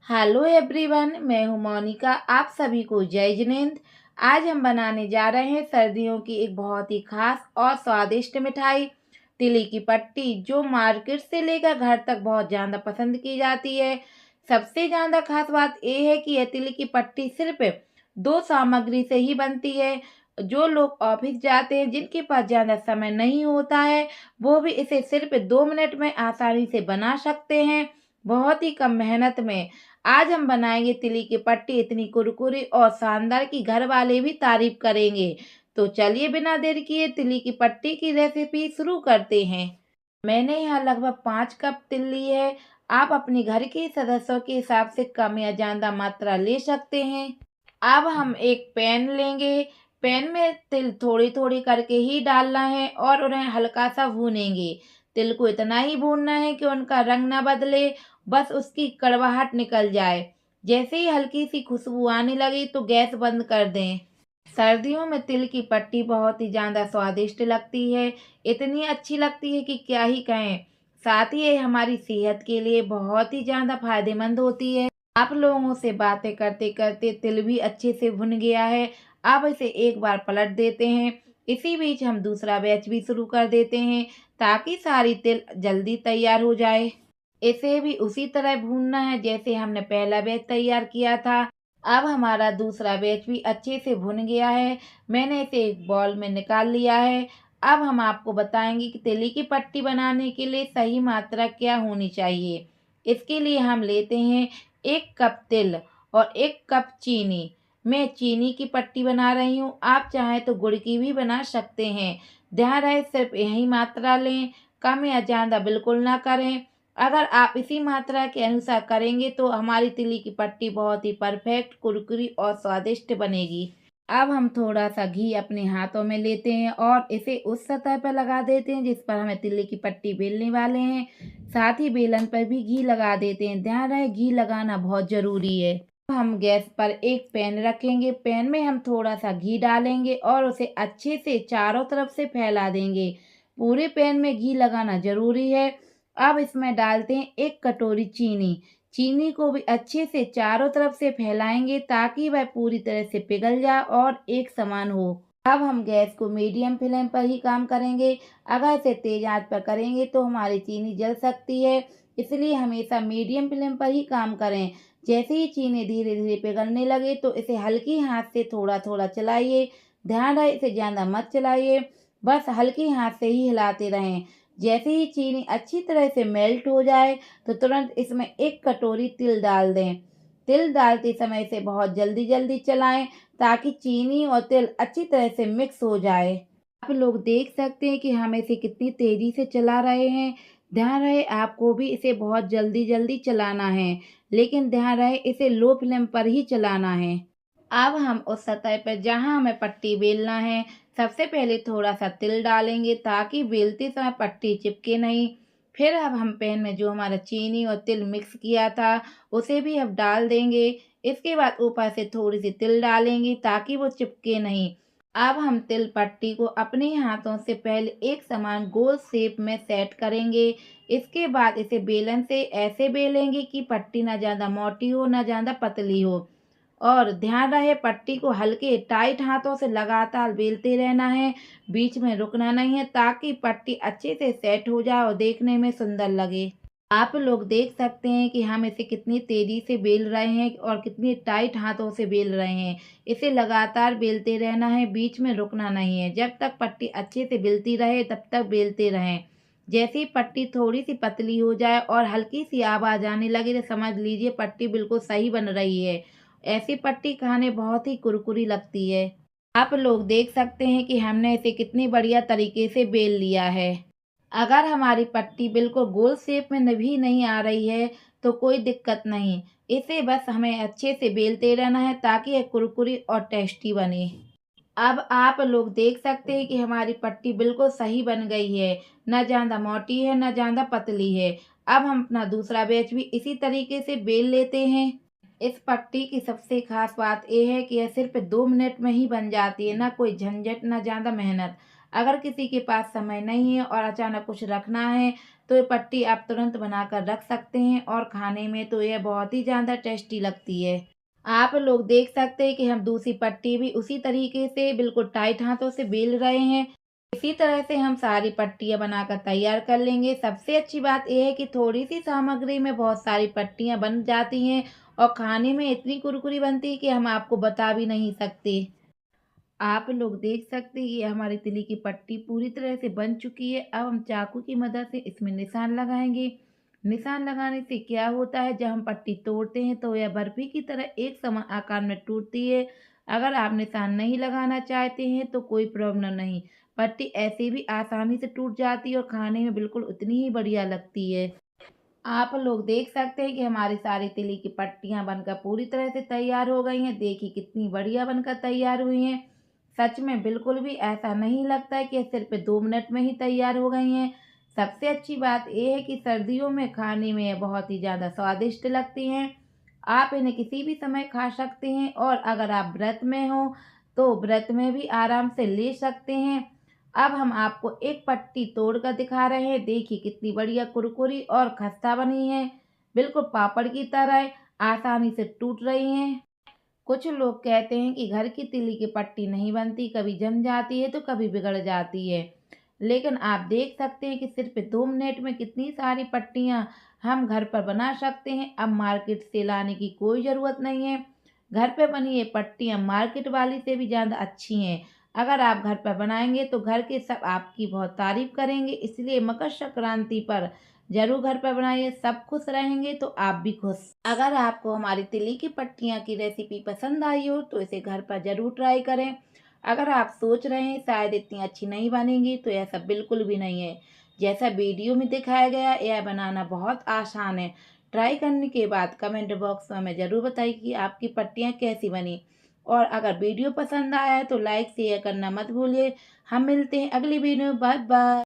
Hello everyone, मैं हूं मोनिका। आप सभी को जय जिनेंद्र। आज हम बनाने जा रहे हैं सर्दियों की एक बहुत ही खास और स्वादिष्ट मिठाई, तिली की पट्टी, जो मार्केट से लेकर घर तक बहुत ज़्यादा पसंद की जाती है। सबसे ज़्यादा खास बात यह है कि यह तिली की पट्टी सिर्फ दो सामग्री से ही बनती है। जो लोग ऑफिस जाते हैं, जिनके पास ज़्यादा समय नहीं होता है, वो भी इसे सिर्फ 2 मिनट में आसानी से बना सकते हैं, बहुत ही कम मेहनत में। आज हम बनाएंगे तिली की पट्टी, इतनी कुरकुरी और शानदार कि घर वाले भी तारीफ करेंगे। तो चलिए बिना देर किए तिली की पट्टी की रेसिपी शुरू करते हैं। मैंने यहाँ लगभग 5 कप तिल ली है। आप अपने घर के सदस्यों के हिसाब से कम या ज़्यादा मात्रा ले सकते हैं। अब हम एक पैन लेंगे। पैन में तिल थोड़ी थोड़ी करके ही डालना है और उन्हें हल्का सा भूनेंगे। तिल को इतना ही भूनना है कि उनका रंग ना बदले, बस उसकी कड़वाहट निकल जाए। जैसे ही हल्की सी खुशबू आने लगी तो गैस बंद कर दें। सर्दियों में तिल की पट्टी बहुत ही ज़्यादा स्वादिष्ट लगती है, इतनी अच्छी लगती है कि क्या ही कहें। साथ ही ये हमारी सेहत के लिए बहुत ही ज़्यादा फायदेमंद होती है। आप लोगों से बातें करते करते तिल भी अच्छे से भुन गया है। अब इसे एक बार पलट देते हैं। इसी बीच हम दूसरा बैच भी शुरू कर देते हैं, ताकि सारी तिल जल्दी तैयार हो जाए। इसे भी उसी तरह भूनना है जैसे हमने पहला बैच तैयार किया था। अब हमारा दूसरा बैच भी अच्छे से भुन गया है। मैंने इसे एक बॉल में निकाल लिया है। अब हम आपको बताएंगे कि तिली की पट्टी बनाने के लिए सही मात्रा क्या होनी चाहिए। इसके लिए हम लेते हैं 1 कप तिल और 1 कप चीनी। मैं चीनी की पट्टी बना रही हूँ, आप चाहें तो गुड़ की भी बना सकते हैं। ध्यान रहे सिर्फ यही मात्रा लें, कम या ज़्यादा बिल्कुल ना करें। अगर आप इसी मात्रा के अनुसार करेंगे तो हमारी तिली की पट्टी बहुत ही परफेक्ट, कुरकुरी और स्वादिष्ट बनेगी। अब हम थोड़ा सा घी अपने हाथों में लेते हैं और इसे उस सतह पर लगा देते हैं जिस पर हमें तिली की पट्टी बेलने वाले हैं। साथ ही बेलन पर भी घी लगा देते हैं। ध्यान रहे घी लगाना बहुत ज़रूरी है। अब हम गैस पर एक पैन रखेंगे। पैन में हम थोड़ा सा घी डालेंगे और उसे अच्छे से चारों तरफ से फैला देंगे। पूरे पैन में घी लगाना ज़रूरी है। अब इसमें डालते हैं 1 कटोरी चीनी। चीनी को भी अच्छे से चारों तरफ से फैलाएंगे ताकि वह पूरी तरह से पिघल जाए और एक समान हो। अब हम गैस को मीडियम फ्लेम पर ही काम करेंगे। अगर इसे तेज आंच पर करेंगे तो हमारी चीनी जल सकती है, इसलिए हमेशा मीडियम फ्लेम पर ही काम करें। जैसे ही चीनी धीरे धीरे पिघलने लगे तो इसे हल्की हाथ से थोड़ा थोड़ा चलाइए। ध्यान रहे इसे ज़्यादा मत चलाइए, बस हल्की हाथ से ही हिलाते रहें। जैसे ही चीनी अच्छी तरह से मेल्ट हो जाए तो तुरंत इसमें 1 कटोरी तिल डाल दें। तिल डालते समय इसे बहुत जल्दी जल्दी चलाएं ताकि चीनी और तिल अच्छी तरह से मिक्स हो जाए। आप लोग देख सकते हैं कि हम इसे कितनी तेज़ी से चला रहे हैं। ध्यान रहे आपको भी इसे बहुत जल्दी जल्दी चलाना है, लेकिन ध्यान रहे इसे लो फ्लेम पर ही चलाना है। अब हम उस सतह पर जहाँ हमें पट्टी बेलना है, सबसे पहले थोड़ा सा तिल डालेंगे ताकि बेलते समय पट्टी चिपके नहीं। फिर अब हम पैन में जो हमारा चीनी और तिल मिक्स किया था उसे भी अब डाल देंगे। इसके बाद ऊपर से थोड़ी सी तिल डालेंगे ताकि वो चिपके नहीं। अब हम तिल पट्टी को अपने हाथों से पहले एक समान गोल शेप में सेट करेंगे। इसके बाद इसे बेलन से ऐसे बेलेंगे कि पट्टी ना ज़्यादा मोटी हो ना ज़्यादा पतली हो। और ध्यान रहे पट्टी को हल्के टाइट हाथों से लगातार बेलते रहना है, बीच में रुकना नहीं है, ताकि पट्टी अच्छे से सेट हो जाए और देखने में सुंदर लगे। आप लोग देख सकते हैं कि हम इसे कितनी तेजी से बेल रहे हैं और कितनी टाइट हाथों से बेल रहे हैं। इसे लगातार बेलते रहना है, बीच में रुकना नहीं है। जब तक पट्टी अच्छे से बेलती रहे तब तक बेलते रहें। जैसे ही पट्टी थोड़ी सी पतली हो जाए और हल्की सी आवाज़ आने लगे तो समझ लीजिए पट्टी बिल्कुल सही बन रही है। ऐसी पट्टी खाने बहुत ही कुरकुरी लगती है। आप लोग देख सकते हैं कि हमने इसे कितनी बढ़िया तरीके से बेल लिया है। अगर हमारी पट्टी बिल्कुल गोल शेप में भी नहीं आ रही है तो कोई दिक्कत नहीं, इसे बस हमें अच्छे से बेलते रहना है ताकि यह कुरकुरी और टेस्टी बने। अब आप लोग देख सकते हैं कि हमारी पट्टी बिल्कुल सही बन गई है, न ज़्यादा मोटी है न ज़्यादा पतली है। अब हम अपना दूसरा बैच भी इसी तरीके से बेल लेते हैं। इस पट्टी की सबसे खास बात यह है कि यह सिर्फ 2 मिनट में ही बन जाती है, ना कोई झंझट ना ज़्यादा मेहनत। अगर किसी के पास समय नहीं है और अचानक कुछ रखना है तो ये पट्टी आप तुरंत बनाकर रख सकते हैं और खाने में तो यह बहुत ही ज़्यादा टेस्टी लगती है। आप लोग देख सकते हैं कि हम दूसरी पट्टी भी उसी तरीके से बिल्कुल टाइट हाथों से बेल रहे हैं। इसी तरह से हम सारी पट्टियाँ बनाकर तैयार कर लेंगे। सबसे अच्छी बात ये है कि थोड़ी-सी सामग्री में बहुत सारी पट्टियाँ बन जाती हैं और खाने में इतनी कुरकुरी बनती है कि हम आपको बता भी नहीं सकते। आप लोग देख सकते हैं ये हमारी तिली की पट्टी पूरी तरह से बन चुकी है। अब हम चाकू की मदद से इसमें निशान लगाएँगे। निशान लगाने से क्या होता है, जब हम पट्टी तोड़ते हैं तो यह बर्फ़ी की तरह एक समान आकार में टूटती है। अगर आप निशान नहीं लगाना चाहते हैं तो कोई प्रॉब्लम नहीं। पट्टी ऐसे भी आसानी से टूट जाती है और खाने में बिल्कुल उतनी ही बढ़िया लगती है। आप लोग देख सकते हैं कि हमारी सारी तिली की पट्टियाँ बनकर पूरी तरह से तैयार हो गई हैं। देखिए कितनी बढ़िया बनकर तैयार हुई हैं। सच में बिल्कुल भी ऐसा नहीं लगता है कि ये सिर्फ़ 2 मिनट में ही तैयार हो गई हैं। सबसे अच्छी बात ये है कि सर्दियों में खाने में ये बहुत ही ज़्यादा स्वादिष्ट लगती हैं। आप इन्हें किसी भी समय खा सकते हैं और अगर आप व्रत में हो, तो व्रत में भी आराम से ले सकते हैं। अब हम आपको एक पट्टी तोड़ कर दिखा रहे हैं। देखिए कितनी बढ़िया कुरकुरी और खस्ता बनी है। बिल्कुल पापड़ की तरह आसानी से टूट रही हैं। कुछ लोग कहते हैं कि घर की तिली की पट्टी नहीं बनती, कभी जम जाती है तो कभी बिगड़ जाती है। लेकिन आप देख सकते हैं कि सिर्फ 2 मिनट में कितनी सारी पट्टियाँ हम घर पर बना सकते हैं। अब मार्केट से लाने की कोई ज़रूरत नहीं है। घर पे बनी ये पट्टियाँ मार्केट वाली से भी ज़्यादा अच्छी हैं। अगर आप घर पर बनाएंगे तो घर के सब आपकी बहुत तारीफ करेंगे। इसलिए मकर संक्रांति पर ज़रूर घर पर बनाइए, सब खुश रहेंगे तो आप भी खुश। अगर आपको हमारी तिली की पट्टियाँ की रेसिपी पसंद आई हो तो इसे घर पर ज़रूर ट्राई करें। अगर आप सोच रहे हैं शायद इतनी अच्छी नहीं बनेंगी, तो ऐसा बिल्कुल भी नहीं है। जैसा वीडियो में दिखाया गया यह बनाना बहुत आसान है। ट्राई करने के बाद कमेंट बॉक्स में हमें ज़रूर बताइए कि आपकी पट्टियाँ कैसी बनी। और अगर वीडियो पसंद आया है तो लाइक शेयर करना मत भूलिए। हम मिलते हैं अगली वीडियो में। Bye bye.